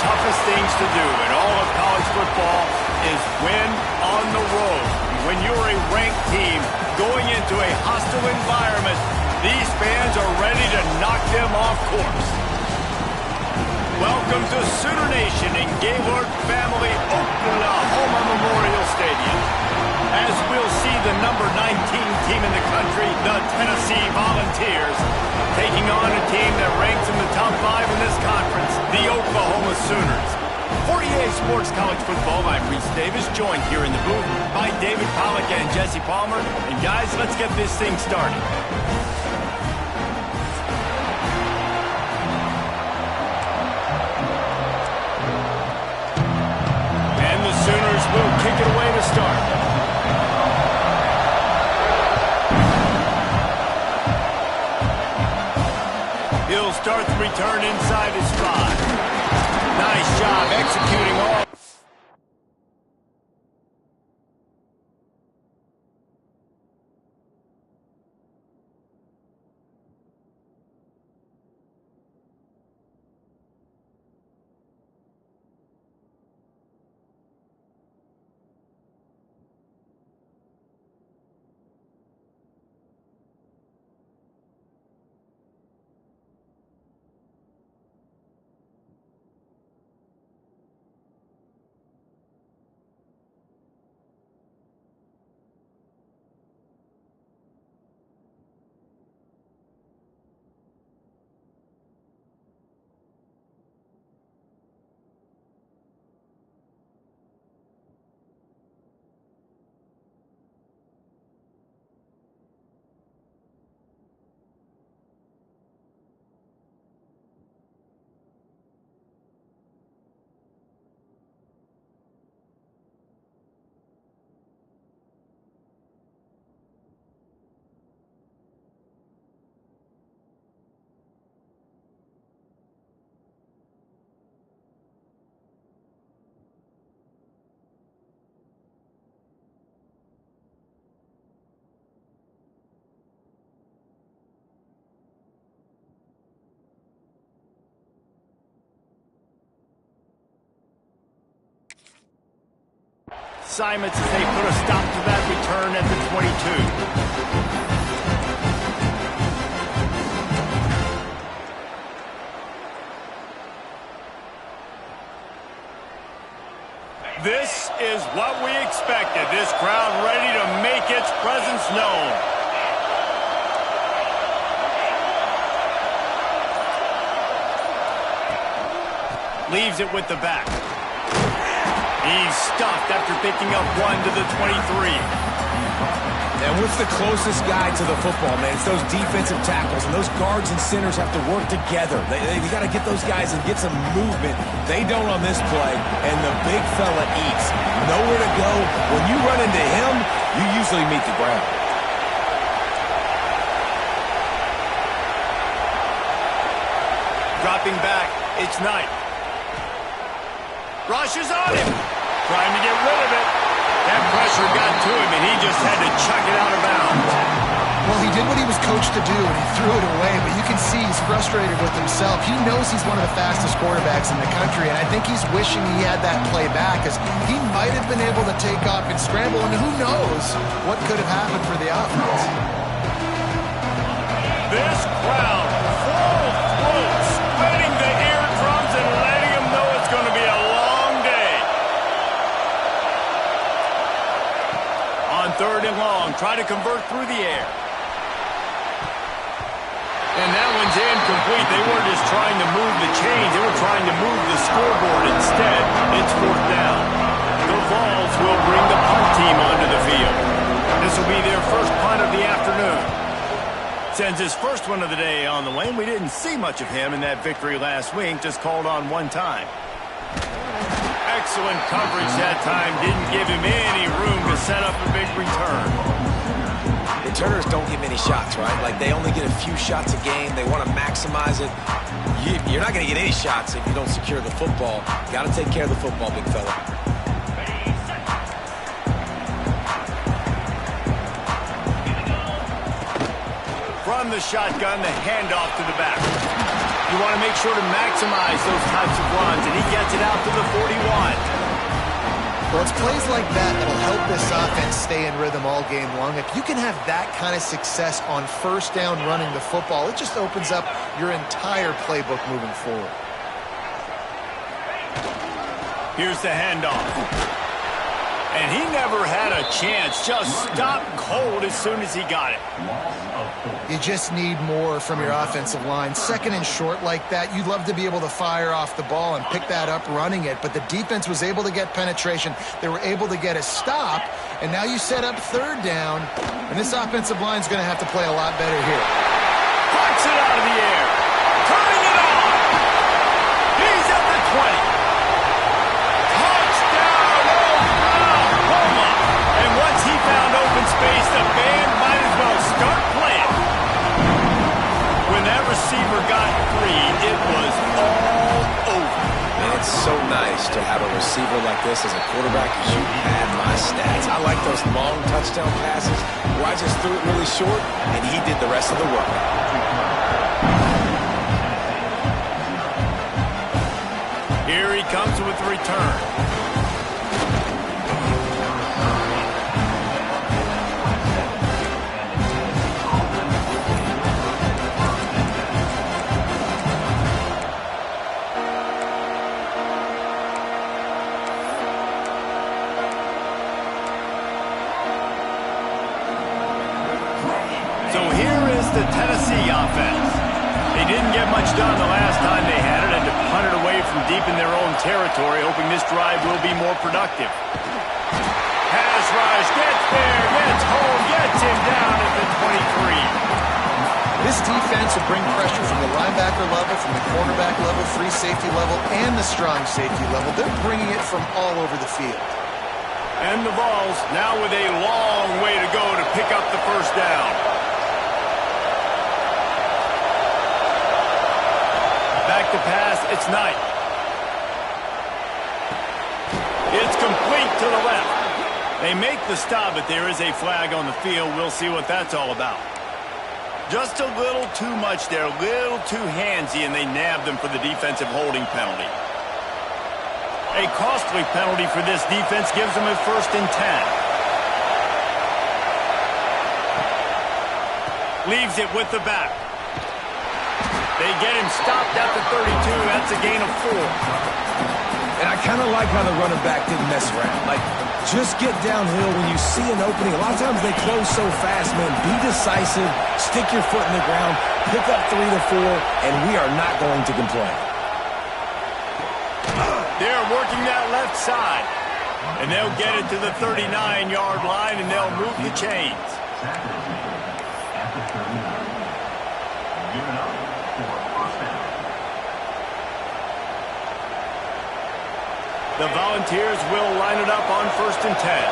toughest things to do in all of college football is win on the road. When you're a ranked team going into a hostile environment, these fans are ready to knock them off course. Welcome to Sooner Nation in Gaylord Family Oklahoma Memorial Stadium. As we'll see the number 19 team in the country, the Tennessee Volunteers, taking on a team that ranks in the top 5 in this conference, the Oklahoma Sooners. For EA Sports College Football, I'm Reese Davis, joined here in the booth by David Pollack and Jesse Palmer. And guys, let's get this thing started. And the Sooners will kick it away to start. He'll start the return inside his 5. Nice job executing all. Assignments as they put a stop to that return at the 22. This is what we expected. This crowd ready to make its presence known. Leaves it with the back. He's stuffed after picking up 1 to the 23. And what's the closest guy to the football, man? It's those defensive tackles, and those guards and centers have to work together. They got to get those guys and get some movement. They don't on this play, and the big fella eats. Nowhere to go. When you run into him, you usually meet the ground. Dropping back, it's Knight. Rushes on him. Trying to get rid of it. That pressure got to him, and he just had to chuck it out of bounds. Well, he did what he was coached to do, and he threw it away, but you can see he's frustrated with himself. He knows he's one of the fastest quarterbacks in the country, and I think he's wishing he had that play back, because he might have been able to take off and scramble, and who knows what could have happened for the offense. This crowd, full throat, sweating the eardrums and letting them know it's going to be a long day. On 3rd and long, try to convert through the air. And that one's incomplete. They weren't just trying to move the chains. They were trying to move the scoreboard instead. It's 4th down. The Vols will bring the punt team onto the field. This will be their first punt of the afternoon. Sends his first one of the day on the way. We didn't see much of him in that victory last week. Just called on one time. Excellent coverage that time. Didn't give him any room to set up a big return. Returners don't get many shots, right? Like, they only get a few shots a game. They want to maximize it. You're not going to get any shots if you don't secure the football. Got to take care of the football, big fella. From the shotgun, the handoff to the back. You want to make sure to maximize those types of runs, and he gets it out to the 41. Well, it's plays like that that'll help this offense stay in rhythm all game long. If you can have that kind of success on first down running the football, it just opens up your entire playbook moving forward. Here's the handoff. And he never had a chance. Just stopped cold as soon as he got it. You just need more from your offensive line. Second and short like that, you'd love to be able to fire off the ball and pick that up running it. But the defense was able to get penetration. They were able to get a stop. And now you set up third down. And this offensive line is going to have to play a lot better here. Puts it out of the air. Turning it on. He's at the 20. And once he found open space, the band might as well start playing. When that receiver got free, it was all over. Man, it's so nice to have a receiver like this as a quarterback because you had my stats. I like those long touchdown passes where I just threw it really short, and he did the rest of the work. Here he comes with the return. The Tennessee offense. They didn't get much done the last time they had it and to punt it away from deep in their own territory, hoping this drive will be more productive. Pass rush, gets there, gets home, gets him down at the 23. This defense will bring pressure from the linebacker level, from the cornerback level, free safety level, and the strong safety level. They're bringing it from all over the field. And the Vols now with a long way to go to pick up the first down. Back to pass, it's Knight. It's complete to the left. They make the stop, but there is a flag on the field. We'll see what that's all about. Just a little too much there, a little too handsy, and they nabbed them for the defensive holding penalty. A costly penalty for this defense gives them a 1st and 10. Leaves it with the back. They get him stopped at the 32. That's a gain of 4. And I kind of like how the running back didn't mess around. Like, just get downhill when you see an opening. A lot of times they close so fast, man. Be decisive. Stick your foot in the ground. Pick up 3 to 4, and we are not going to complain. They're working that left side. And they'll get it to the 39-yard line, and they'll move the chains. The Volunteers will line it up on 1st and 10.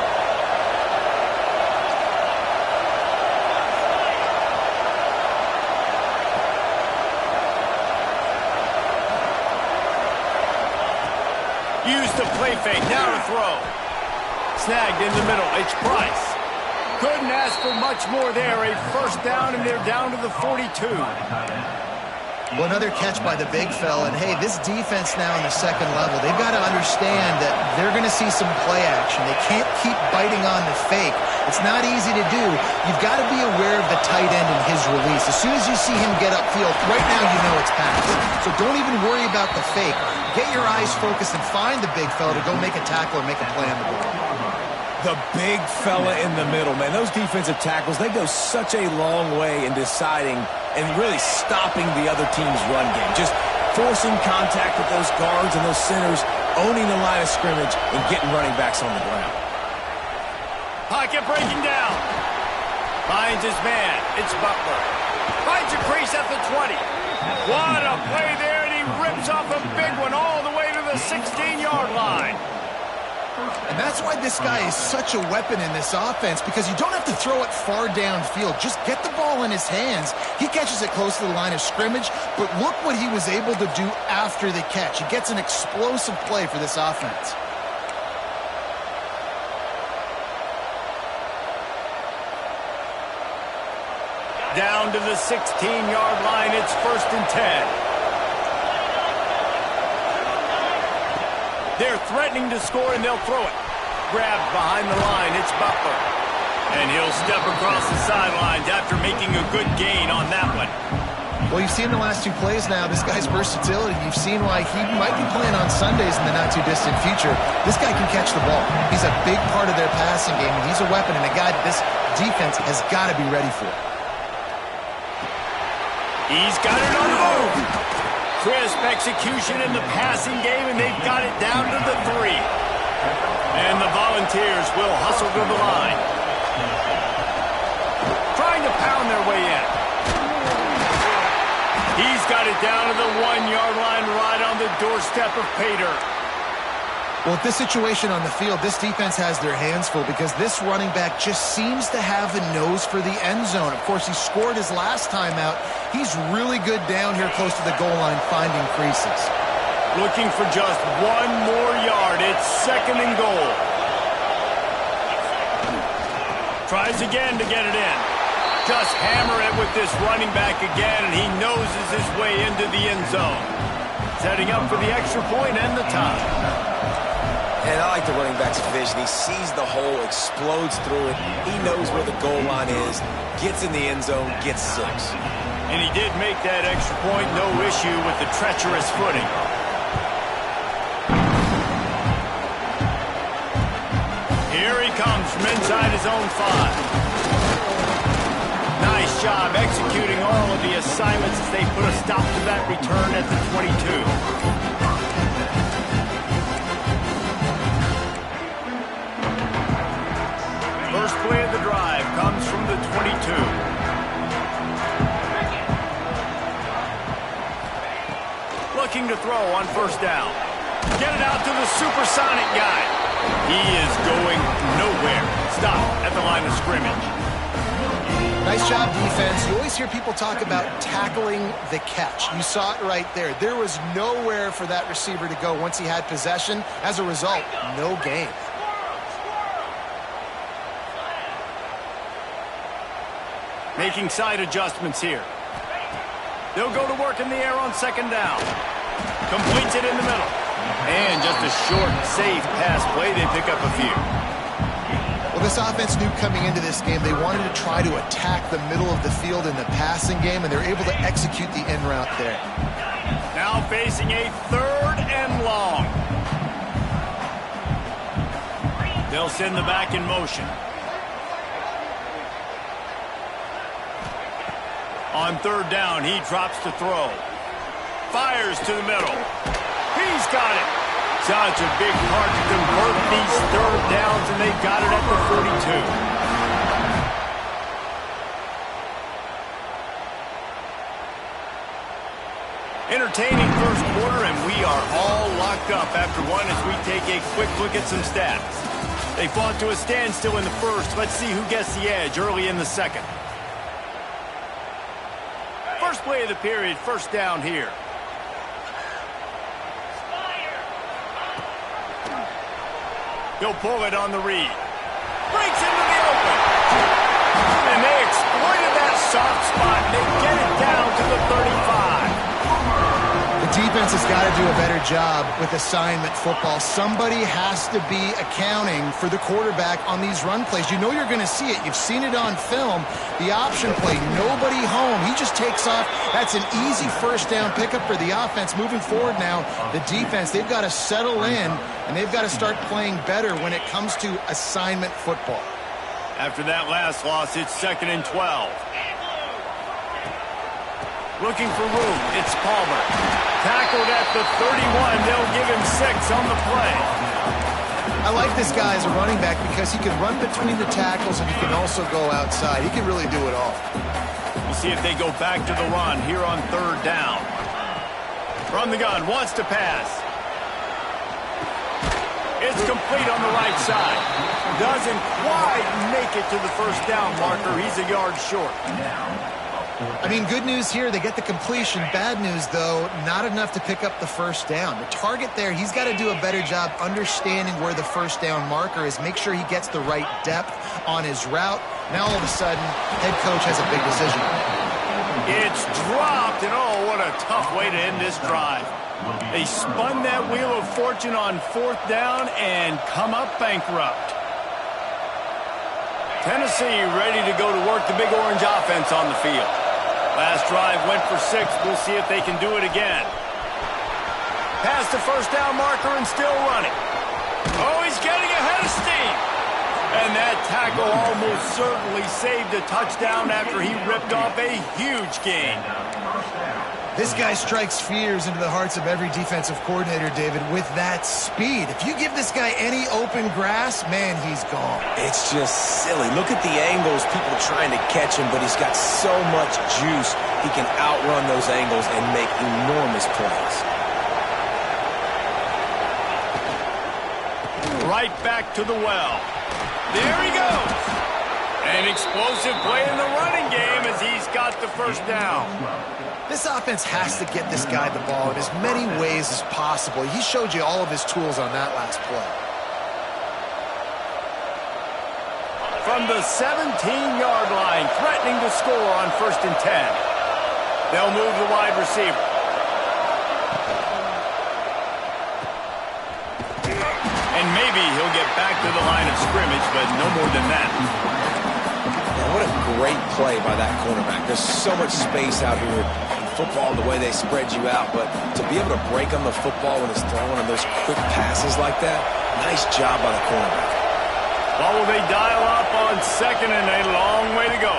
Use the play fake, now to throw. Snagged in the middle, it's Price. Couldn't ask for much more there, a 1st down, and they're down to the 42. Well, another catch by the big fella. And, hey, this defense now in the second level, they've got to understand that they're going to see some play action. They can't keep biting on the fake. It's not easy to do. You've got to be aware of the tight end and his release. As soon as you see him get upfield, right now you know it's pass. So don't even worry about the fake. Get your eyes focused and find the big fella to go make a tackle or make a play on the ball. The big fella in the middle, man. Those defensive tackles, they go such a long way in deciding and really stopping the other team's run game. Just forcing contact with those guards and those centers, owning the line of scrimmage, and getting running backs on the ground. Pocket breaking down. Finds his man. It's Butler. Finds a crease at the 20. What a play there, and he rips off a big one all the way to the 16-yard line. And that's why this guy is such a weapon in this offense, because you don't have to throw it far downfield. Just get the ball in his hands. He catches it close to the line of scrimmage, but look what he was able to do after the catch. He gets an explosive play for this offense. Down to the 16-yard line, it's 1st and 10. They're threatening to score, and they'll throw it. Grabbed behind the line, it's Butler. And he'll step across the sidelines after making a good gain on that one. Well, you've seen the last two plays now, this guy's versatility. You've seen why he might be playing on Sundays in the not-too-distant future. This guy can catch the ball. He's a big part of their passing game, and he's a weapon and a guy that this defense has got to be ready for. He's got it on the move. Crisp execution in the passing game, and they've got it down to the 3. And the Volunteers will hustle to the line. Trying to pound their way in. He's got it down to the 1-yard line right on the doorstep of Pater. Well, with this situation on the field, this defense has their hands full because this running back just seems to have a nose for the end zone. Of course, he scored his last time out. He's really good down here close to the goal line finding creases. Looking for just 1 more yard. It's 2nd and goal. Tries again to get it in. Just hammer it with this running back again, and he noses his way into the end zone. Setting up for the extra point and the tie. And I like the running back's vision. He sees the hole, explodes through it. He knows where the goal line is, gets in the end zone, gets 6. And he did make that extra point, no issue with the treacherous footing. Here he comes from inside his own 5. Nice job executing all of the assignments as they put a stop to that return at the 22. First play of the drive comes from the 22. Looking to throw on first down. Get it out to the supersonic guy. He is going nowhere. Stop at the line of scrimmage. Nice job, defense. You always hear people talk about tackling the catch. You saw it right there. There was nowhere for that receiver to go once he had possession. As a result, no gain. Making side adjustments here. They'll go to work in the air on 2nd down. Completes it in the middle. And just a short, safe pass play. They pick up a few. Well, this offense knew coming into this game they wanted to try to attack the middle of the field in the passing game, and they're able to execute the in route there. Now facing a 3rd and long. They'll send the back in motion. On 3rd down, he drops to throw. Fires to the middle. He's got it. Such a big part to convert these 3rd downs, and they've got it at the 42. Entertaining first quarter, and we are all locked up after one as we take a quick look at some stats. They fought to a standstill in the first. Let's see who gets the edge early in the second. First play of the period, first down here. He'll pull it on the read. Breaks into the open. And they exploited that soft spot. They get it down to the 35. The defense has got to do a better job with assignment football. Somebody has to be accounting for the quarterback on these run plays. You know you're going to see it. You've seen it on film. The option play, nobody home. He just takes off. That's an easy first down pickup for the offense. Moving forward now, the defense, they've got to settle in, and they've got to start playing better when it comes to assignment football. After that last loss, it's 2nd and 12. Looking for room, it's Palmer. Tackled at the 31. They'll give him 6 on the play. I like this guy as a running back because he can run between the tackles and he can also go outside. He can really do it all. We'll see if they go back to the run here on 3rd down. From the gun, wants to pass. It's complete on the right side. Doesn't quite make it to the first down marker. He's a yard short. I mean, good news here, they get the completion. Bad news, though, not enough to pick up the first down. The target there, he's got to do a better job understanding where the first down marker is, make sure he gets the right depth on his route. Now, all of a sudden, head coach has a big decision. It's dropped, and oh, what a tough way to end this drive. They spun that wheel of fortune on 4th down and come up bankrupt. Tennessee ready to go to work the Big Orange offense on the field. Last drive went for 6. We'll see if they can do it again. Past the 1st down marker and still running. Oh, he's getting ahead of steam. And that tackle almost certainly saved a touchdown after he ripped off a huge gain. This guy strikes fears into the hearts of every defensive coordinator, David, with that speed. If you give this guy any open grass, man, he's gone. It's just silly. Look at the angles, people trying to catch him, but he's got so much juice. He can outrun those angles and make enormous plays. Right back to the well. There he goes. An explosive play in the running game as he's got the 1st down. This offense has to get this guy the ball in as many ways as possible. He showed you all of his tools on that last play. From the 17-yard line, threatening to score on 1st and 10. They'll move the wide receiver. And maybe he'll get back to the line of scrimmage, but no more than that. What a great play by that cornerback. There's so much space out here in football, the way they spread you out, but to be able to break on the football when it's thrown on those quick passes like that, nice job by the cornerback. Well, will they dial up on 2nd and a long way to go?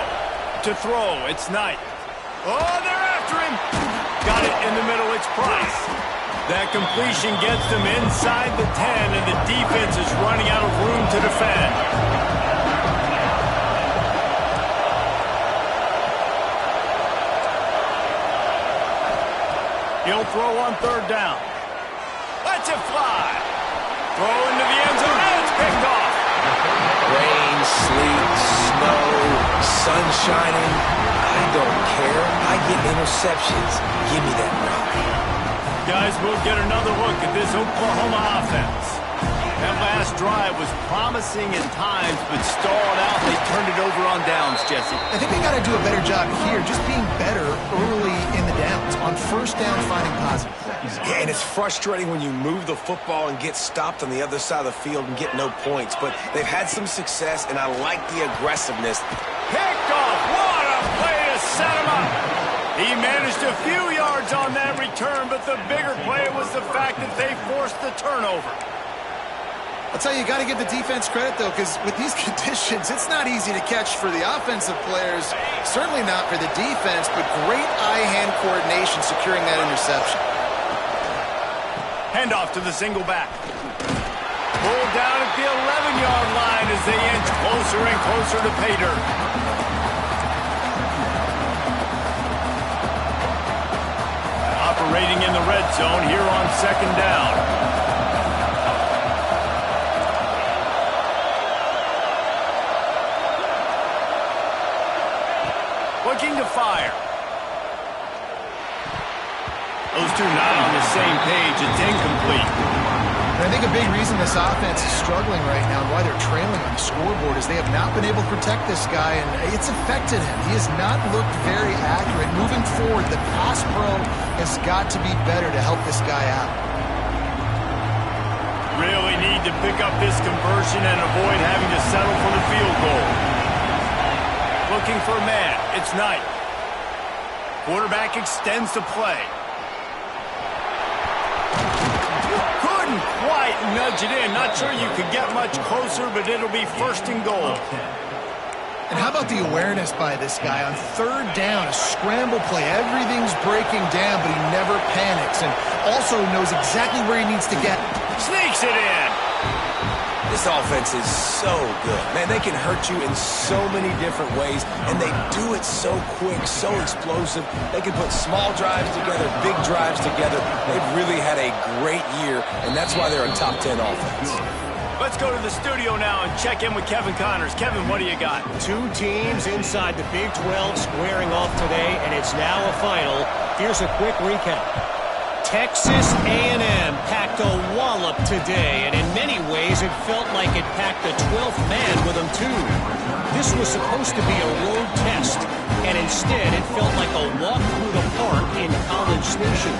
To throw, it's Knight. Oh, they're after him. Got it in the middle, it's Price. That completion gets them inside the 10, and the defense is running out of room to defend. He'll throw on 3rd down. Let's it fly. Throw into the end zone, and it's picked off. Rain, sleet, snow, sun shining. I don't care. I get interceptions. Give me that rock. Guys, we'll get another look at this Oklahoma offense. That last drive was promising at times, but stalled out. They turned it over on downs, Jesse. I think they got to do a better job here, just being better early in the downs. On 1st down, finding positive plays. Yeah, and it's frustrating when you move the football and get stopped on the other side of the field and get no points. But they've had some success, and I like the aggressiveness. Picked off. What a play to set him up. He managed a few yards on that return, but the bigger play was the fact that they forced the turnover. I'll tell you, you got to give the defense credit, though, because with these conditions, it's not easy to catch for the offensive players. Certainly not for the defense, but great eye-hand coordination securing that interception. Handoff to the single back. Pulled down at the 11-yard line as they inch closer and closer to pay dirt. Operating in the red zone here on 2nd down. Looking to fire. Those two not on the same page. It's incomplete. And I think a big reason this offense is struggling right now and why they're trailing on the scoreboard is they have not been able to protect this guy, and it's affected him. He has not looked very accurate. Moving forward, the pass pro has got to be better to help this guy out. Really need to pick up this conversion and avoid having to settle for the field goal. Looking for a man. It's Knight. Quarterback extends the play. Couldn't quite nudge it in. Not sure you could get much closer, but it'll be 1st and goal. And how about the awareness by this guy on 3rd down, a scramble play. Everything's breaking down, but he never panics and also knows exactly where he needs to get. Sneaks it in. This offense is so good. Man, they can hurt you in so many different ways, and they do it so quick, so explosive. They can put small drives together, big drives together. They've really had a great year, and that's why they're a top 10 offense. Let's go to the studio now and check in with Kevin Connors. Kevin, what do you got? 2 teams inside the Big 12 squaring off today, and it's now a final. Here's a quick recap. Texas A&M packed a wallop today, and in many ways it felt like it packed a 12th man with them too. This was supposed to be a road test, and instead it felt like a walk through the park in College Station.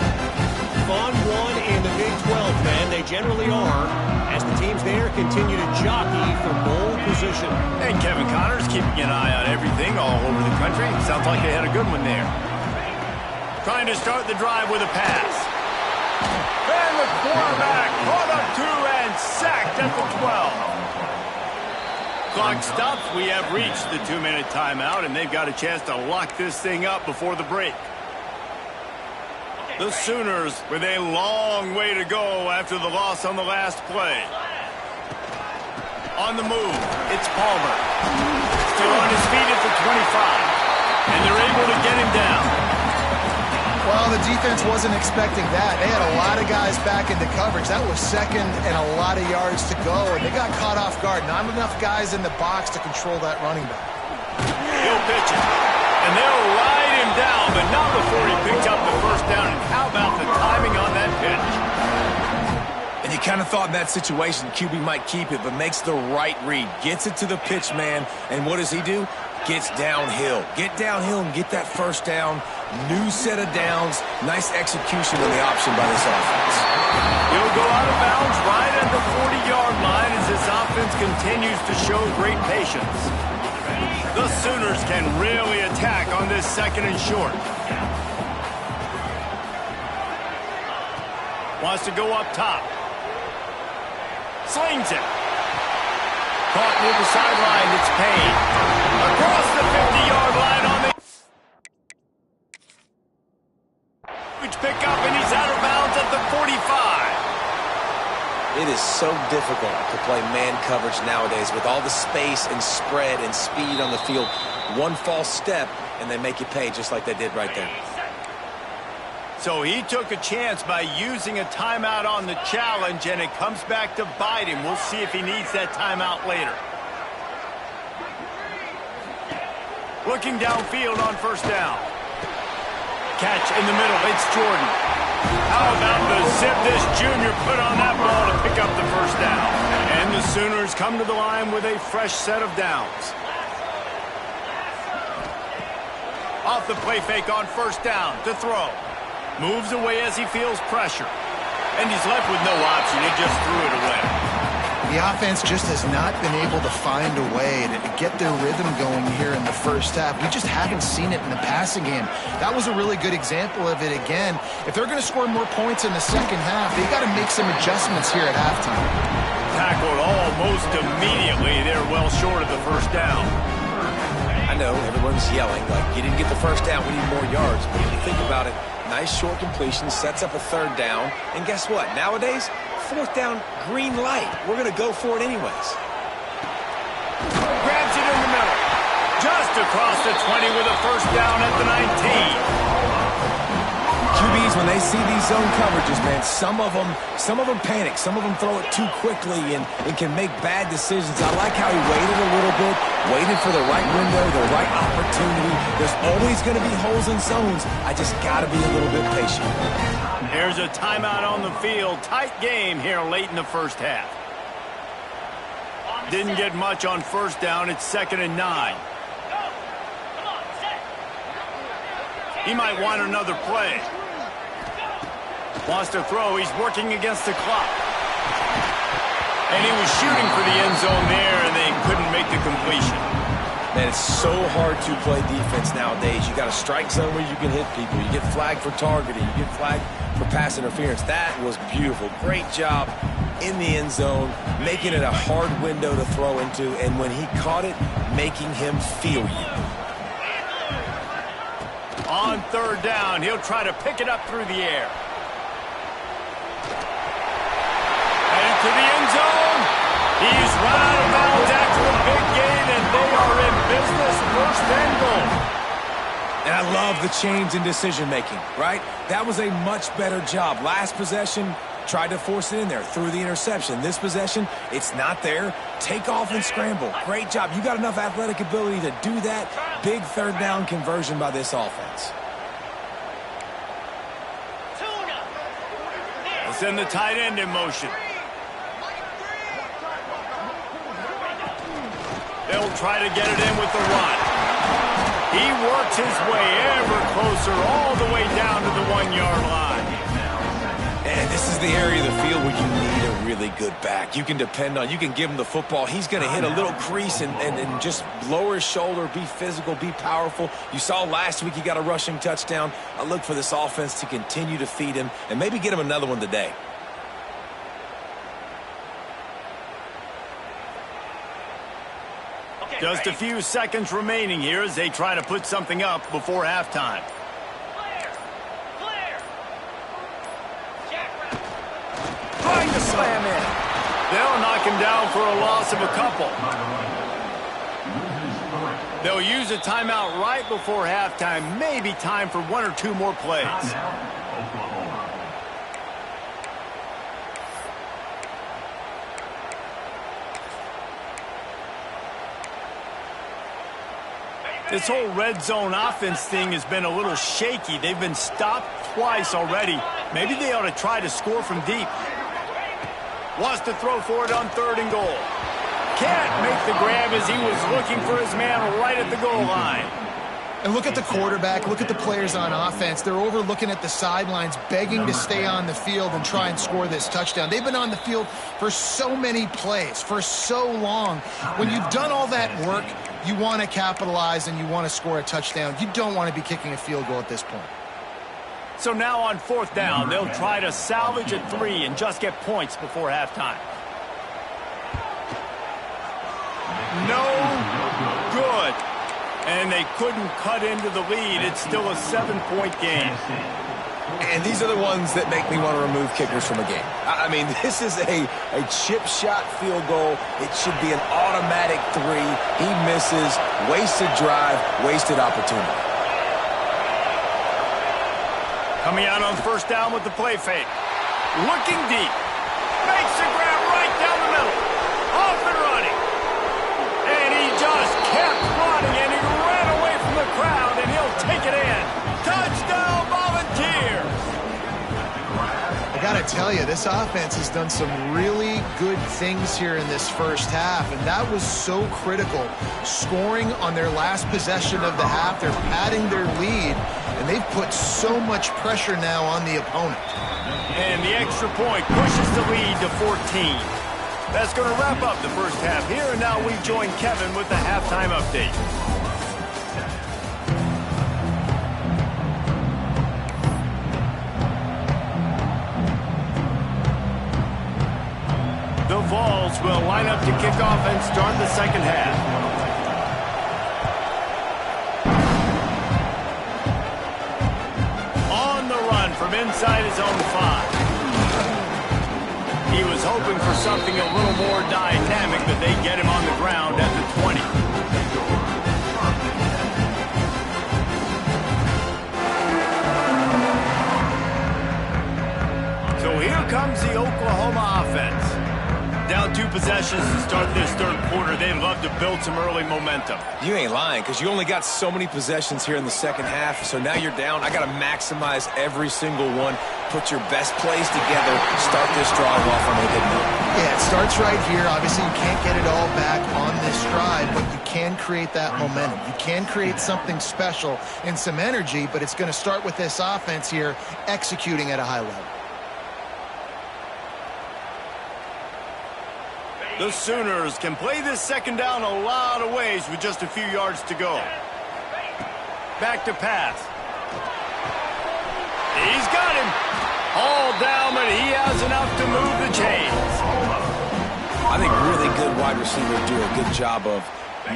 on one in the Big 12, man. They generally are, as the teams there continue to jockey for bowl position. And Kevin Connor's keeping an eye on everything all over the country. Sounds like they had a good one there. Trying to start the drive with a pass. And the quarterback caught up to and sacked at the 12. Clock stops. We have reached the 2-minute timeout, and they've got a chance to lock this thing up before the break. The Sooners with a long way to go after the loss on the last play. On the move, it's Palmer. Still on his feet at the 25, and they're able to get him down. Well, the defense wasn't expecting that. They had a lot of guys back into coverage. That was second and a lot of yards to go, and they got caught off guard. Not enough guys in the box to control that running back. He'll pitch it, and they'll ride him down, but not before he picks up the first down. And how about the timing on that pitch? And you kind of thought in that situation QB might keep it, but makes the right read. Gets it to the pitch man, and what does he do? Gets downhill. Get downhill and get that first down. New set of downs. Nice execution on the option by this offense. He'll go out of bounds right at the 40-yard line as this offense continues to show great patience. The Sooners can really attack on this second and short. Wants to go up top. Slings it. Caught near the sideline. It's Payne. Across the 50-yard line on the huge pickup, and he's out of bounds at the 45. It is so difficult to play man coverage nowadays with all the space and spread and speed on the field. One false step, and they make you pay just like they did right there. So he took a chance by using a timeout on the challenge, and it comes back to bite him. We'll see if he needs that timeout later. Looking downfield on first down. Catch in the middle. It's Jordan. How about the zip this junior put on that ball to pick up the first down? And the Sooners come to the line with a fresh set of downs. Off the play fake on first down to throw. Moves away as he feels pressure. And he's left with no option. He just threw it away. The offense just has not been able to find a way to get their rhythm going here in the first half. We just haven't seen it in the passing game. That was a really good example of it again. If they're going to score more points in the second half, they've got to make some adjustments here at halftime. Tackled almost immediately. They're well short of the first down. I know everyone's yelling like, you didn't get the first down, we need more yards. But if you think about it, nice short completion, sets up a third down. And guess what? Nowadays, fourth down, green light. We're going to go for it anyways. Grabs it in the middle. Just across the 20 with a first down at the 19. QBs, when they see these zone coverages, man, some of them panic. Some of them throw it too quickly and can make bad decisions. I like how he waited a little bit, waited for the right window, the right opportunity. There's always going to be holes in zones. I just got to be a little bit patient. Here's a timeout on the field. Tight game here late in the first half. Didn't get much on first down. It's 2nd and 9. He might want another play. Wants to throw. He's working against the clock. And he was shooting for the end zone there, and they couldn't make the completion. Man, it's so hard to play defense nowadays. You got a strike zone where you can hit people. You get flagged for targeting. You get flagged for pass interference. That was beautiful. Great job in the end zone, making it a hard window to throw into, and when he caught it, making him feel you. On third down, he'll try to pick it up through the air. Headed to the end zone. He's run out of bounds after a big gain, and they are in business, 1st and goal. And I love the change in decision-making, right? That was a much better job. Last possession, tried to force it in there, threw the interception. This possession, it's not there. Take off and scramble. Great job. You got enough athletic ability to do that. Big third down conversion by this offense. Send the tight end in motion. They'll try to get it in with the run. He works his way ever closer all the way down to the 1-yard line. And this is the area of the field where you need a really good back. You can depend on, you can give him the football. He's going to hit a little crease and just lower his shoulder, be physical, be powerful. You saw last week he got a rushing touchdown. I look for this offense to continue to feed him and maybe get him another one today. Just a few seconds remaining here as they try to put something up before halftime. Trying to slam in. They'll knock him down for a loss of a couple. They'll use a timeout right before halftime. Maybe time for one or two more plays. This whole red zone offense thing has been a little shaky. They've been stopped twice already. Maybe they ought to try to score from deep. Wants to throw for it on 3rd and goal. Can't make the grab as he was looking for his man right at the goal line. And look at the quarterback, look at the players on offense. They're over looking at the sidelines, begging to stay on the field and try and score this touchdown. They've been on the field for so many plays, for so long. When you've done all that work, you want to capitalize and you want to score a touchdown. You don't want to be kicking a field goal at this point. So now on 4th down, they'll try to salvage a 3 and just get points before halftime. No good. And they couldn't cut into the lead. It's still a 7-point game. And these are the ones that make me want to remove kickers from a game. I mean, this is a chip shot field goal. It should be an automatic 3. He misses, wasted drive, wasted opportunity. Coming out on 1st down with the play fake. Looking deep. Makes a grab right down the middle. Off and running. And he just kept running, and he ran away from the crowd, and he'll take it in. Touchdown, Volunteers! I got to tell you, this offense has done some really good things here in this first half, and that was so critical. Scoring on their last possession of the half, they're padding their lead, and they've put so much pressure now on the opponent. And the extra point pushes the lead to 14. That's going to wrap up the first half here, and now we join Kevin with the halftime update. The Vols will line up to kick off and start the second half. On the run from inside his own 5. He was hoping for something a little more dynamic, but they get him on the ground at the 20. So here comes the Oklahoma offense. Down 2 possessions to start this 3rd quarter. They'd love to build some early momentum. You ain't lying, because you only got so many possessions here in the second half, so now you're down. I got to maximize every single one. Put your best plays together. Start this drive off on a good note. Yeah, it starts right here. Obviously, you can't get it all back on this drive, but you can create that momentum. You can create something special and some energy, but it's going to start with this offense here executing at a high level. The Sooners can play this second down a lot of ways with just a few yards to go. Back to pass. He's got him. All down, but he has enough to move the chains. I think really good wide receivers do a good job of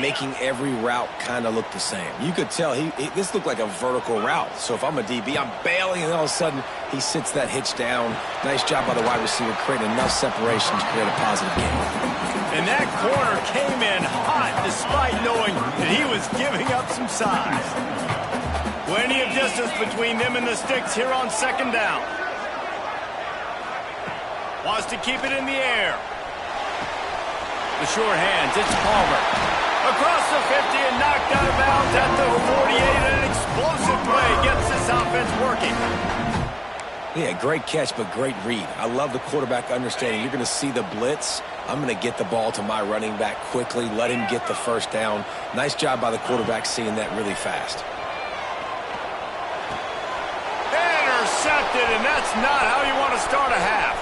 making every route kind of look the same. You could tell this looked like a vertical route. So if I'm a DB, I'm bailing, and all of a sudden he sits that hitch down. Nice job by the wide receiver, creating enough separation to create a positive game. And that corner came in hot despite knowing that he was giving up some size. Plenty of distance between them and the sticks here on 2nd down. Wants to keep it in the air. The short hands, it's Palmer. Across the 50 and knocked out of bounds at the 48, and an explosive play gets this offense working. Yeah, great catch, but great read. I love the quarterback understanding. You're going to see the blitz. I'm going to get the ball to my running back quickly, let him get the first down. Nice job by the quarterback seeing that really fast. Intercepted intercepted, and that's not how you want to start a half.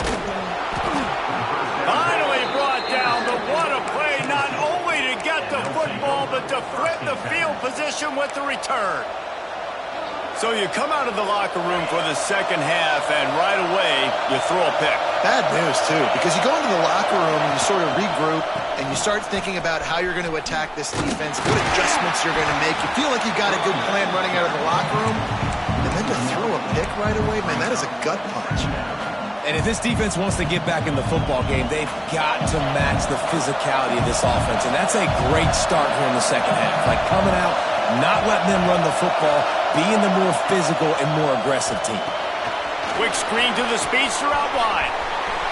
Finally brought down, but what a play, not only to get the football, but to flip the field position with the return. So you come out of the locker room for the second half, and right away, you throw a pick. Bad news, too, because you go into the locker room and you sort of regroup, and you start thinking about how you're going to attack this defense, what adjustments you're going to make. You feel like you've got a good plan running out of the locker room, and then to throw a pick right away, man, that is a gut punch. And if this defense wants to get back in the football game, they've got to match the physicality of this offense, and that's a great start here in the second half. Like coming out, not letting them run the football, being the more physical and more aggressive team. Quick screen to the speedster out wide.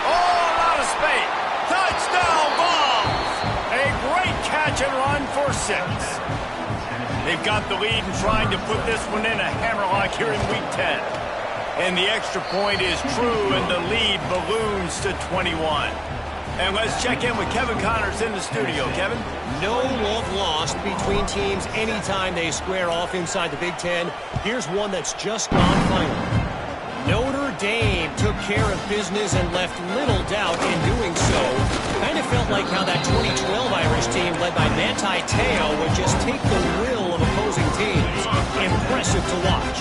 All out of space. Touchdown Vols! A great catch and run for 6. They've got the lead and trying to put this one in a hammerlock here in Week 10. And the extra point is true, and the lead balloons to 21. And let's check in with Kevin Connors in the studio. Kevin? No love lost between teams anytime they square off inside the Big Ten. Here's one that's just gone final. Notre Dame took care of business and left little doubt in doing so. Kind of felt like how that 2012 Irish team led by Manti Te'o would just take the will of opposing teams. Impressive to watch.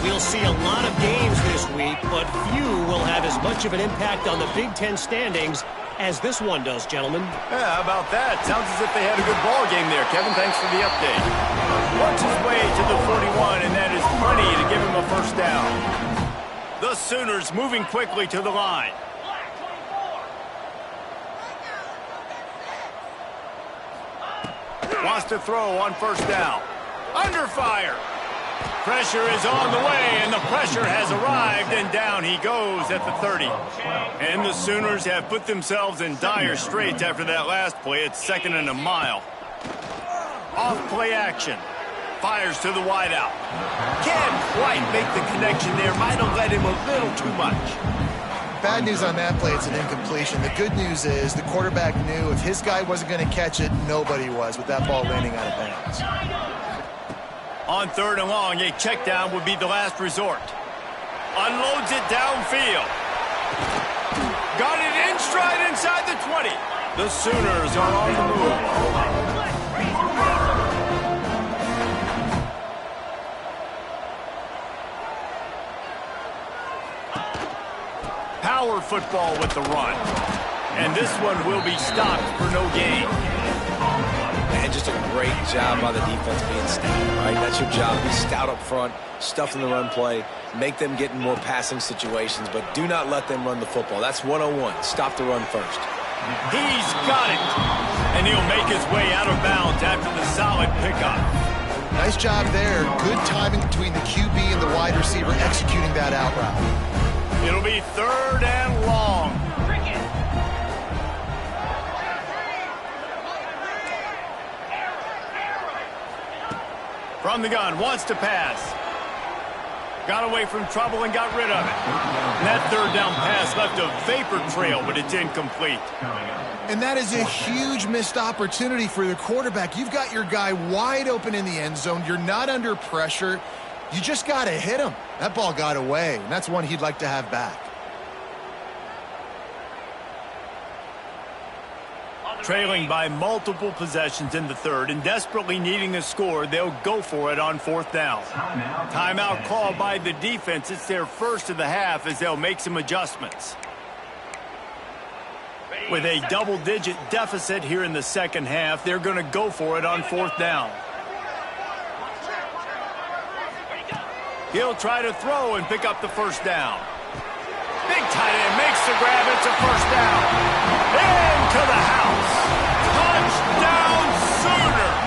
We'll see a lot of games this week, but few will have as much of an impact on the Big Ten standings as this one does, gentlemen. Yeah, how about that? Sounds as if they had a good ball game there. Kevin, thanks for the update. Works his way to the 41, and that is plenty to give him a first down. The Sooners moving quickly to the line. Wants to throw on first down. Under fire. Pressure is on the way, and the pressure has arrived, and down he goes at the 30. And the Sooners have put themselves in dire straits after that last play. It's 2nd and a mile. Off play action. Fires to the wideout. Can't quite make the connection there. Might have led him a little too much. Bad news on that play, it's an incompletion. The good news is the quarterback knew if his guy wasn't going to catch it, nobody was with that ball landing out of bounds. On 3rd and long, a check down would be the last resort. Unloads it downfield. Got it in stride inside the 20. The Sooners are on the move. Power football with the run. And this one will be stopped for no gain. And just a great job by the defense being stout, right? That's your job. Be stout up front, stuff in the run play, make them get in more passing situations, but do not let them run the football. That's 101. Stop the run first. He's got it. And he'll make his way out of bounds after the solid pickup. Nice job there. Good timing between the QB and the wide receiver executing that out route. It'll be 3rd and long. From the gun, wants to pass. Got away from trouble and got rid of it. And that 3rd down pass left a vapor trail, but it's incomplete. And that is a huge missed opportunity for the quarterback. You've got your guy wide open in the end zone. You're not under pressure. You just got to hit him. That ball got away, and that's one he'd like to have back. Trailing by multiple possessions in the 3rd and desperately needing a score, they'll go for it on 4th down. Timeout called by the defense. It's their first of the half as they'll make some adjustments. With a double-digit deficit here in the 2nd half, they're going to go for it on 4th down. He'll try to throw and pick up the first down. Big tight end makes the grab. It's a first down. Into the house. Touchdown Sooners.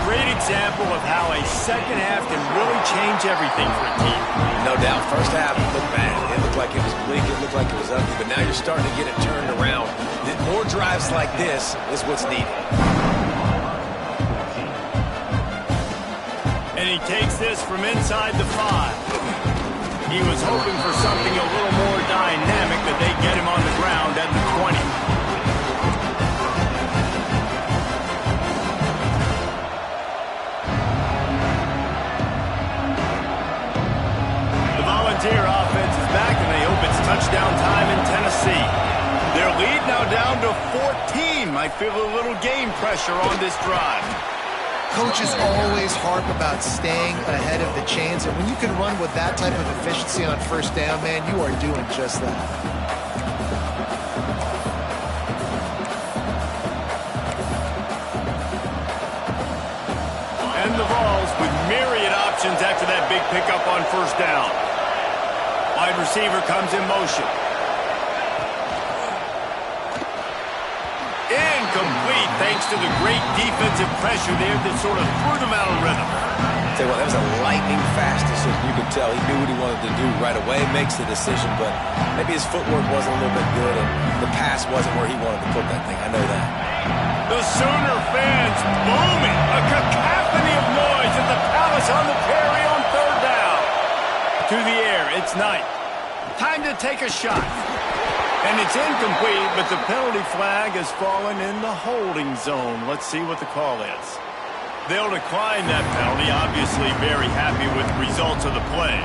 Great example of how a second half can really change everything for a team. No doubt. First half looked bad. It looked like it was bleak. It looked like it was ugly. But now you're starting to get it turned around. More drives like this is what's needed. And he takes this from inside the 5. He was hoping for something a little more dynamic, that they get him on the ground at the 20. feel a little game pressure on this drive. Coaches always harp about staying ahead of the chains, and when you can run with that type of efficiency on first down, man, you are doing just that. And the Vols with myriad options after that big pickup on first down. Wide receiver comes in motion. Incomplete thanks to the great defensive pressure there that sort of threw them out of rhythm. Tell you what, that was a lightning-fast decision. You could tell he knew what he wanted to do right away, makes the decision, but maybe his footwork wasn't a little bit good, and the pass wasn't where he wanted to put that thing. I know that. The Sooner fans booming. A cacophony of noise at the Palace on the Prairie on third down. To the air, it's Knight. Time to take a shot. And it's incomplete, but the penalty flag has fallen in the holding zone. Let's see what the call is. They'll decline that penalty, obviously very happy with the results of the play.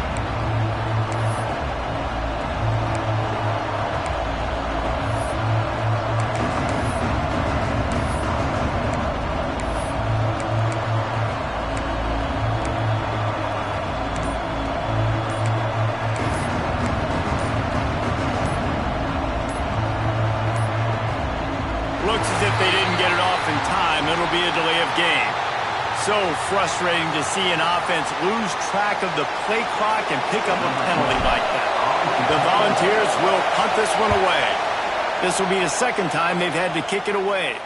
Looks as if they didn't get it off in time. It'll be a delay of game. So frustrating to see an offense lose track of the play clock and pick up a penalty like that. The Volunteers will punt this one away. This will be the second time they've had to kick it away.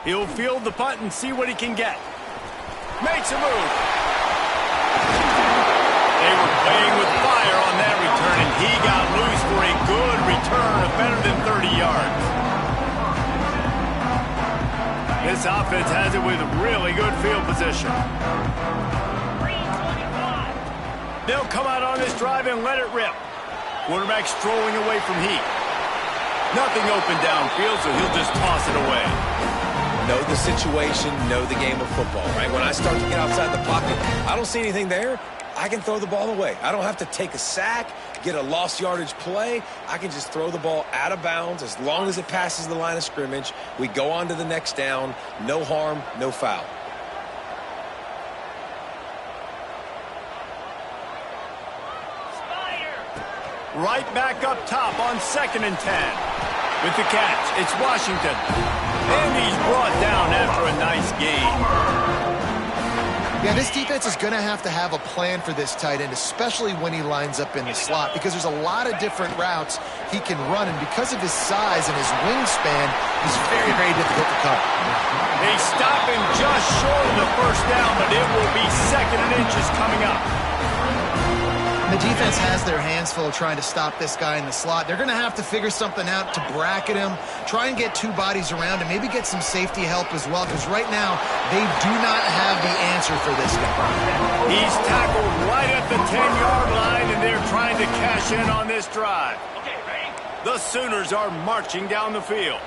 He'll field the punt and see what he can get. Makes a move. They were playing with fire on that return, and he got loose for a good return of better than 30 yards. This offense has it with really good field position. They'll come out on this drive and let it rip. Quarterback strolling away from heat. Nothing open downfield, so he'll just toss it away. Know the situation, know the game of football, right? When I start to get outside the pocket, I don't see anything there, I can throw the ball away. I don't have to take a sack, get a lost yardage play. I can just throw the ball out of bounds as long as it passes the line of scrimmage. We go on to the next down. No harm, no foul. Right back up top on 2nd and 10. With the catch, it's Washington. And he's brought down after a nice gain. Yeah, this defense is going to have a plan for this tight end, especially when he lines up in the slot, because there's a lot of different routes he can run, and because of his size and his wingspan, he's very, very difficult to cover. They stop him just short of the first down, but it will be 2nd and inches coming up. The defense has their hands full trying to stop this guy in the slot. They're going to have to figure something out to bracket him, try and get two bodies around him, maybe get some safety help as well, because right now they do not have the answer for this guy. He's tackled right at the 10-yard line, and they're trying to cash in on this drive. Okay, ready? The Sooners are marching down the field.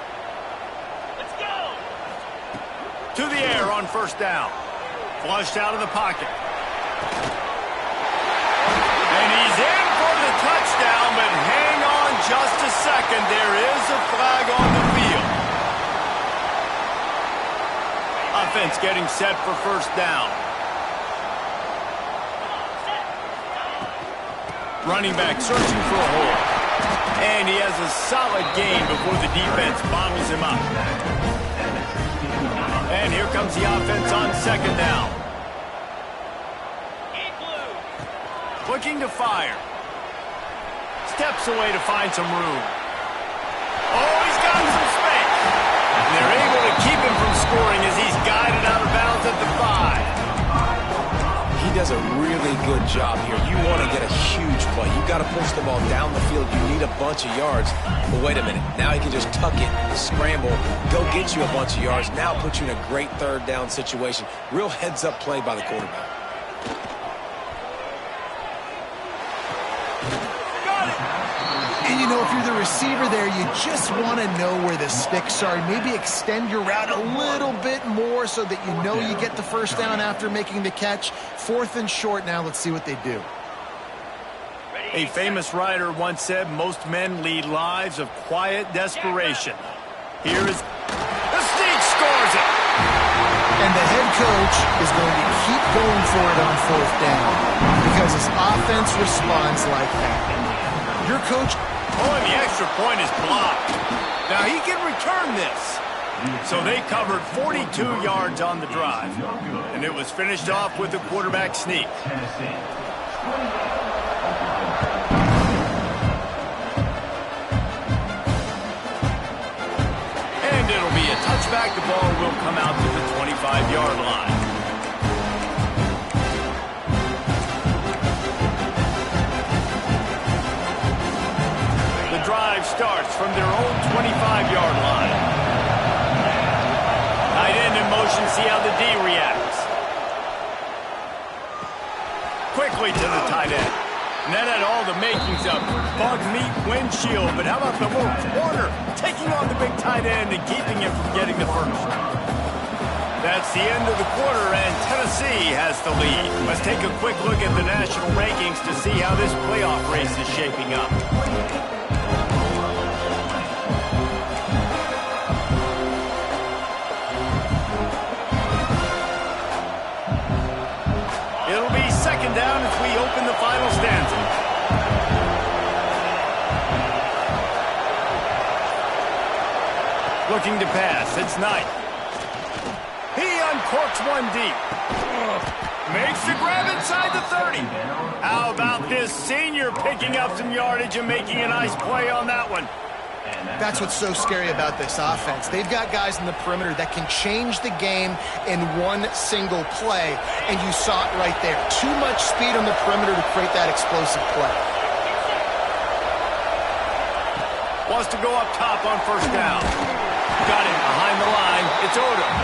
Let's go! To the air on first down. Flushed out of the pocket. And he's in for the touchdown, but hang on just a second. There is a flag on the field. Offense getting set for first down. Running back searching for a hole. And he has a solid gain before the defense bottles him up. And here comes the offense on 2nd down. Looking to fire. Steps away to find some room. Oh, he's got some space. And they're able to keep him from scoring as he's guided out of bounds at the 5. He does a really good job here. You want to get a huge play. You've got to push the ball down the field. You need a bunch of yards. But wait a minute. Now he can just tuck it, scramble, go get you a bunch of yards. Now put you in a great third down situation. Real heads-up play by the quarterback. And, you know, if you're the receiver there, you just want to know where the sticks are. Maybe extend your route a little bit more so that you know you get the first down after making the catch. 4th and short now. Let's see what they do. A famous writer once said, most men lead lives of quiet desperation. Here is coach is going to keep going for it on 4th down because his offense responds like that. Your coach... Oh, and the extra point is blocked. Now he can return this. So they covered 42 yards on the drive. And it was finished off with a quarterback sneak. And it'll be a touchback. The ball will come out to the 25-yard line. The drive starts from their own 25-yard line. Tight end in motion, see how the D reacts. Quickly to the tight end. And that had all the makings of bug meat windshield. But how about the little corner taking on the big tight end and keeping him from getting the first? That's the end of the quarter, and Tennessee has the lead. Let's take a quick look at the national rankings to see how this playoff race is shaping up. It'll be second down as we open the final stanza. Looking to pass, it's Knight. He uncorks one deep. Makes the grab inside the 30. How about this senior picking up some yardage and making a nice play on that one? That's what's so scary about this offense. They've got guys in the perimeter that can change the game in one single play, and you saw it right there. Too much speed on the perimeter to create that explosive play. Wants to go up top on first down. Got it behind the line. It's Odom.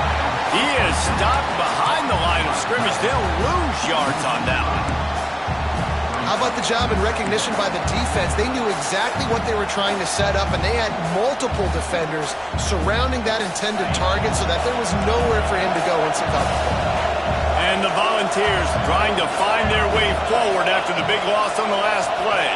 He is stopped behind the line of scrimmage. They'll lose yards on that one. How about the job and recognition by the defense? They knew exactly what they were trying to set up, and they had multiple defenders surrounding that intended target so that there was nowhere for him to go once he caught the ball. And the Volunteers trying to find their way forward after the big loss on the last play.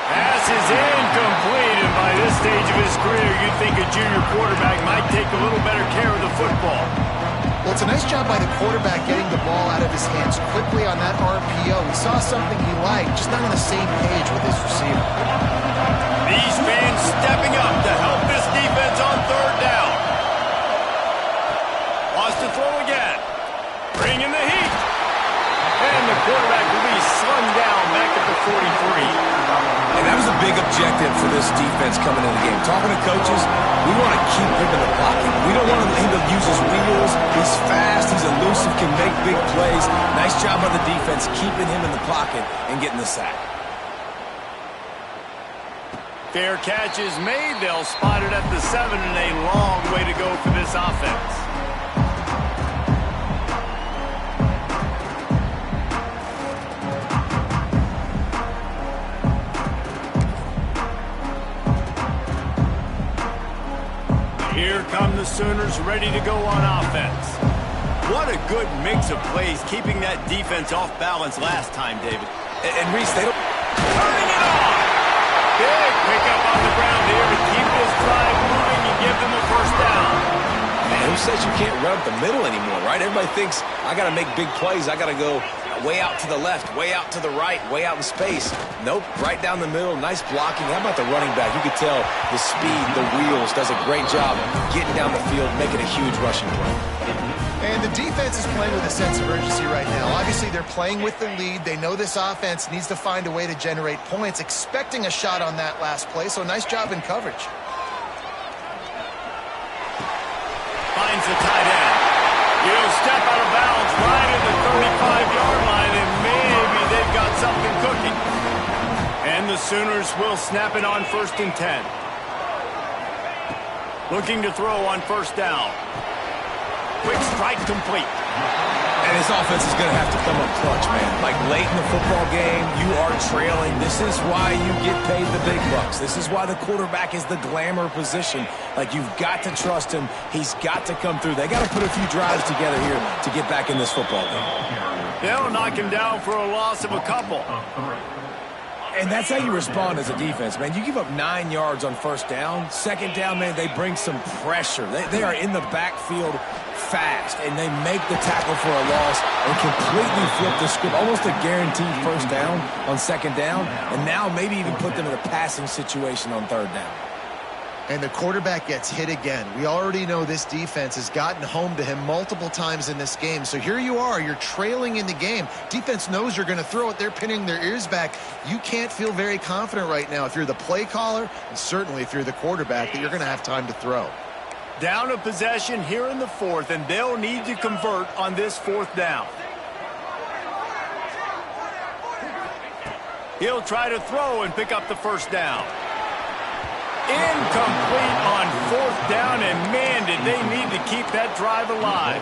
Pass is incomplete, and by this stage of his career, you'd think a junior quarterback might take a little better care of the football. Well, it's a nice job by the quarterback getting the ball out of his hands quickly on that RPO. He saw something he liked, just not on the same page with his receiver. These fans stepping up to help this defense on third down. Wants to throw again. Bringing the heat. And the quarterback will be slung down back at the 43. And that was a big objective for this defense coming into the game. Talking to coaches, we want to keep him in the pocket. We don't want him to use his wheels. He's fast, he's elusive, can make big plays. Nice job by the defense keeping him in the pocket and getting the sack. Fair catch is made. They'll spot it at the 7, and a long way to go for this offense. Here come the Sooners ready to go on offense. What a good mix of plays, keeping that defense off balance last time, David. And Reese, they don't... Turning it on! Big pickup on the ground here to keep this drive moving and give them a first down. Man, who says you can't run up the middle anymore, right? Everybody thinks, I got to make big plays. I got to go way out to the left, way out to the right, way out in space. Nope, right down the middle, nice blocking. How about the running back? You could tell the speed, the wheels, does a great job getting down the field, making a huge rushing play. And the defense is playing with a sense of urgency right now. Obviously, they're playing with the lead. They know this offense needs to find a way to generate points, expecting a shot on that last play, so nice job in coverage. Finds the tight end. He'll step out of bounds right at the 35-yard line, and maybe they've got something cooking. And the Sooners will snap it on 1st and 10. Looking to throw on first down. Quick strike complete. And his offense is going to have to come up clutch, man. Like late in the football game, you are trailing. This is why you get paid the big bucks. This is why the quarterback is the glamour position. Like, you've got to trust him. He's got to come through. They got to put a few drives together here to get back in this football game. They'll knock him down for a loss of a couple. And that's how you respond as a defense, man. You give up 9 yards on first down. Second down, man, they bring some pressure. They are in the backfield fast, and they make the tackle for a loss and completely flip the script. Almost a guaranteed first down on second down, and now maybe even put them in a passing situation on third down. And the quarterback gets hit again. We already know this defense has gotten home to him multiple times in this game. So here you are, you're trailing in the game. Defense knows you're going to throw it. They're pinning their ears back. You can't feel very confident right now if you're the play caller, and certainly if you're the quarterback, that you're going to have time to throw. Down a possession here in the fourth, and they'll need to convert on this fourth down. He'll try to throw and pick up the first down. Incomplete on fourth down, and man, did they need to keep that drive alive.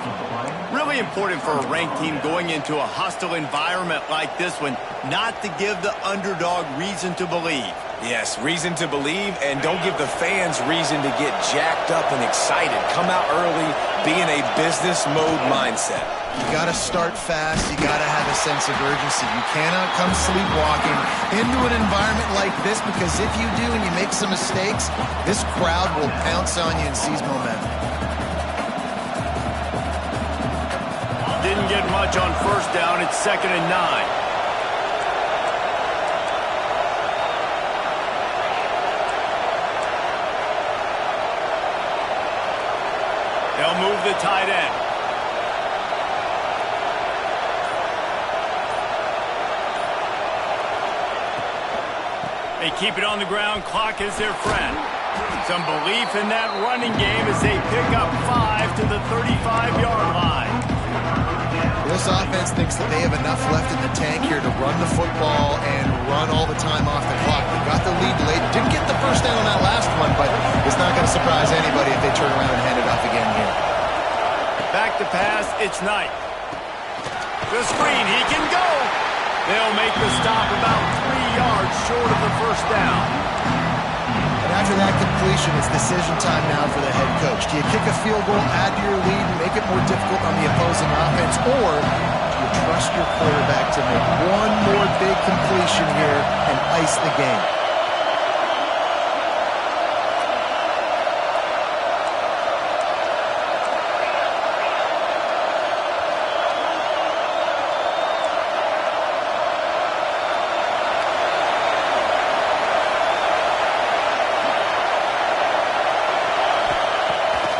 Really important for a ranked team going into a hostile environment like this one, not to give the underdog reason to believe. Yes, reason to believe, and don't give the fans reason to get jacked up and excited. Come out early, be in a business mode mindset. You got to start fast. You got to have a sense of urgency. You cannot come sleepwalking into an environment like this, because if you do and you make some mistakes, this crowd will pounce on you and seize momentum. Didn't get much on first down. It's 2nd and 9. They'll move the tight end. They keep it on the ground. Clock is their friend. Some belief in that running game as they pick up 5 to the 35-yard line. This offense thinks that they have enough left in the tank here to run the football and run all the time off the clock. They got the lead late. Didn't get the first down on that last one, but it's not going to surprise anybody if they turn around and hand it off again here. Back to pass. It's Knight. The screen. He can go. They'll make the stop about 3 yards short of the first down. And after that completion, it's decision time now for the head coach. Do you kick a field goal, add to your lead, and make it more difficult on the opposing offense, or do you trust your quarterback to make one more big completion here and ice the game?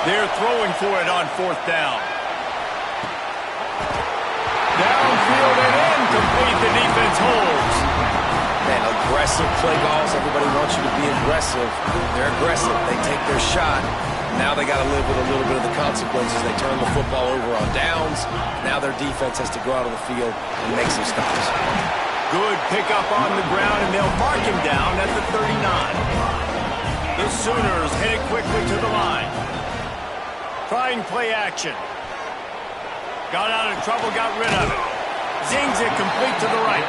They're throwing for it on fourth down. Downfield and incomplete. The defense holds. Man, aggressive play calls. Everybody wants you to be aggressive. They're aggressive. They take their shot. Now they got to live with a little bit of the consequences. They turn the football over on downs. Now their defense has to go out on the field and make some stops. Good pickup on the ground, and they'll mark him down at the 39. The Sooners hit it quickly to the line. Trying play action. Got out of trouble, got rid of it. Zings it complete to the right.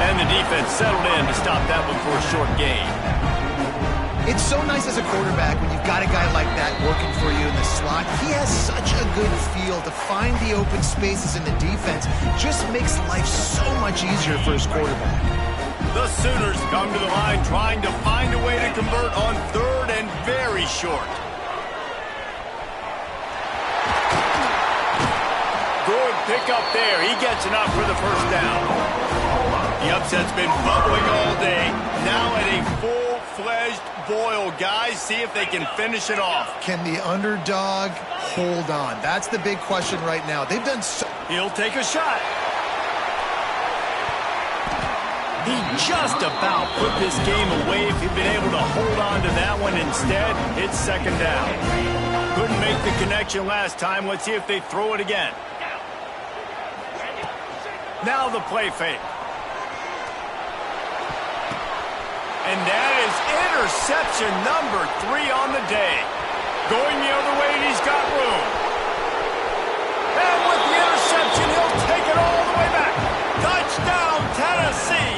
And the defense settled in to stop that one for a short gain. It's so nice as a quarterback when you've got a guy like that working for you in the slot. He has such a good feel to find the open spaces in the defense. Just makes life so much easier for his quarterback. The Sooners come to the line trying to find a way to convert on third and very short. Good pick up there. He gets enough for the first down. The upset's been bubbling all day. Now at a full-fledged boil. Guys, see if they can finish it off. Can the underdog hold on? That's the big question right now. They've done so... He'll take a shot. He just about put this game away if he'd been able to hold on to that one. Instead, it's second down. Couldn't make the connection last time. Let's see if they throw it again. Now the play fake. And that is interception number 3 on the day. Going the other way, and he's got room. And with the interception, he'll take it all the way back. Touchdown, Tennessee.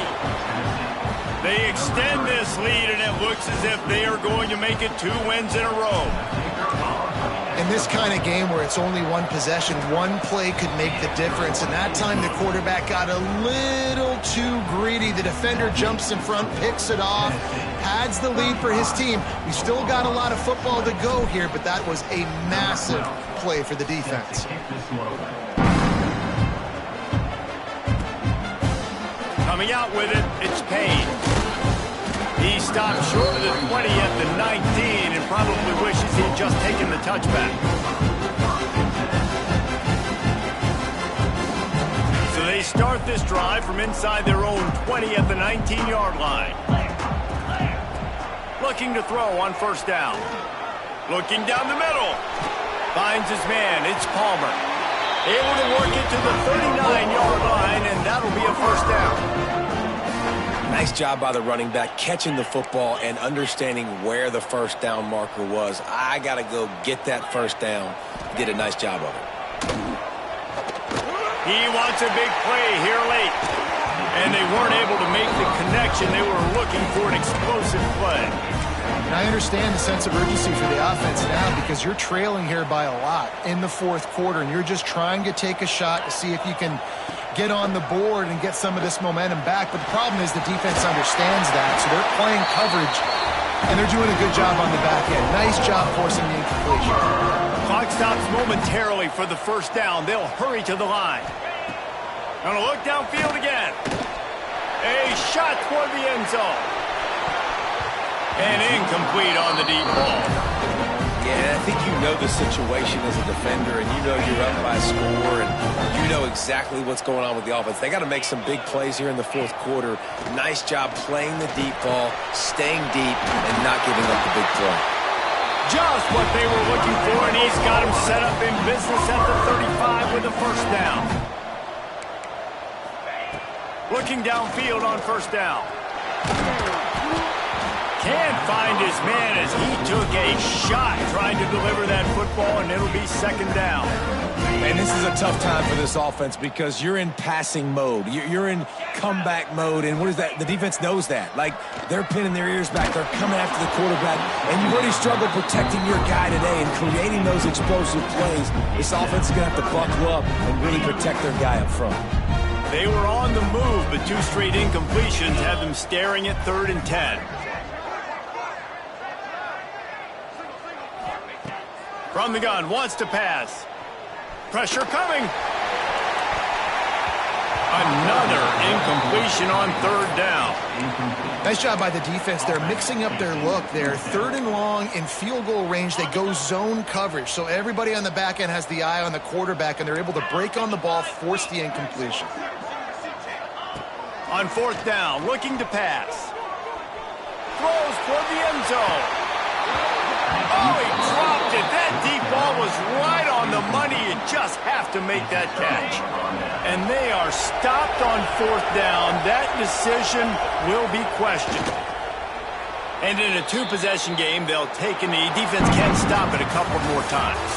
They extend this lead, and it looks as if they are going to make it 2 wins in a row. In this kind of game where it's only one possession, one play could make the difference. And that time the quarterback got a little too greedy. The defender jumps in front, picks it off, pads the lead for his team. We still got a lot of football to go here, but that was a massive play for the defense. Coming out with it, it's Payne. He stopped short of the 20 at the 19 and probably wishes he'd just taken the touchback. So they start this drive from inside their own 20 at the 19-yard line. Looking to throw on first down. Looking down the middle. Finds his man. It's Palmer. Able to work it to the 39-yard line, and that'll be a first down. Nice job by the running back catching the football and understanding where the first down marker was. I got to go get that first down. Did a nice job of it. He wants a big play here late. And they weren't able to make the connection. They were looking for an explosive play. And I understand the sense of urgency for the offense now because you're trailing here by a lot in the fourth quarter, and you're just trying to take a shot to see if you can get on the board and get some of this momentum back. But the problem is the defense understands that, so they're playing coverage, and they're doing a good job on the back end. Nice job forcing the incompletion. Clock stops momentarily for the first down. They'll hurry to the line. Gonna look downfield again. A shot toward the end zone. And incomplete on the deep ball. Yeah, I think you know the situation as a defender, and you know you're up by a score, and you know exactly what's going on with the offense. They got to make some big plays here in the fourth quarter. Nice job playing the deep ball, staying deep, and not giving up the big play. Just what they were looking for, and he's got him set up in business at the 35 with a first down. Looking downfield on first down. Can't find his man as he took a shot trying to deliver that football, and it'll be second down. And this is a tough time for this offense because you're in passing mode. You're in comeback mode, and what is that? The defense knows that. Like, they're pinning their ears back. They're coming after the quarterback, and you've already struggled protecting your guy today and creating those explosive plays. This offense is going to have to buckle up and really protect their guy up front. They were on the move, but two straight incompletions have them staring at 3rd and 10. From the gun, wants to pass. Pressure coming. Another incompletion on 3rd down. Nice job by the defense. They're mixing up their look. They're 3rd and long in field goal range. They go zone coverage. So everybody on the back end has the eye on the quarterback, and they're able to break on the ball, force the incompletion. On 4th down, looking to pass. Throws toward the end zone. Oh, he dropped it. That deep ball was right on the money. You just have to make that catch. And they are stopped on 4th down. That decision will be questioned. And in a two-possession game, they'll take a knee. Defense can stop it a couple more times.